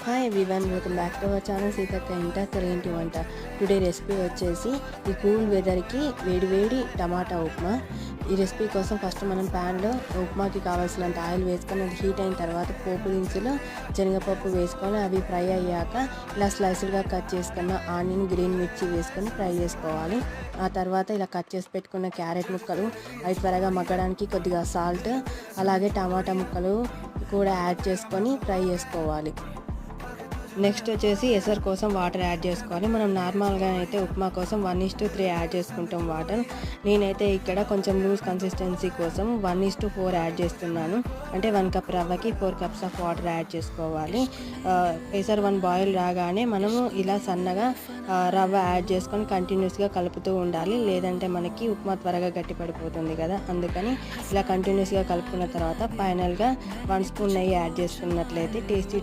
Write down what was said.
Hi everyone, welcome back to our channel Seethakka ఇంట తెలుగింటి వంట. టుడే రెసిపీ వచ్చేసి ఈ కూల్ వెదర్కి వేడి వేడి టమాటా ఉప్మా. ఈ రెసిపీ కోసం ఫస్ట్ మనం ప్యాన్లో ఉప్మాకి కావాల్సినంత ఆయిల్ వేసుకొని అది హీట్ అయిన తర్వాత పోపు దినుసులు శనగపప్పు వేసుకొని అవి ఫ్రై అయ్యాక ఇలా స్లైస్డ్గా కట్ చేసుకున్న ఆనియన్, గ్రీన్ మిర్చి వేసుకొని ఫ్రై చేసుకోవాలి. ఆ తర్వాత ఇలా కట్ చేసి పెట్టుకున్న క్యారెట్ ముక్కలు అవి త్వరగా మగ్గడానికి కొద్దిగా సాల్ట్ అలాగే టమాటా ముక్కలు కూడా యాడ్ చేసుకొని ఫ్రై చేసుకోవాలి. నెక్స్ట్ వచ్చేసి ఎసరు కోసం వాటర్ యాడ్ చేసుకోవాలి. మనం నార్మల్గా అయితే ఉప్మా కోసం 1:3 యాడ్ చేసుకుంటాం వాటర్. నేనైతే ఇక్కడ కొంచెం లూజ్ కన్సిస్టెన్సీ కోసం 1:4 యాడ్ చేస్తున్నాను. అంటే 1 కప్ రవ్వకి 4 కప్స్ ఆఫ్ వాటర్ యాడ్ చేసుకోవాలి. ఎసరు 1 బాయిల్ రాగానే మనము ఇలా సన్నగా రవ్వ యాడ్ చేసుకొని కంటిన్యూస్గా కలుపుతూ ఉండాలి. లేదంటే మనకి ఉప్మా త్వరగా గట్టి పడిపోతుంది కదా, అందుకని ఇలా కంటిన్యూస్గా కలుపుకున్న తర్వాత ఫైనల్గా 1 స్పూన్ నెయ్యి యాడ్ చేసుకున్నట్లయితే టేస్టీ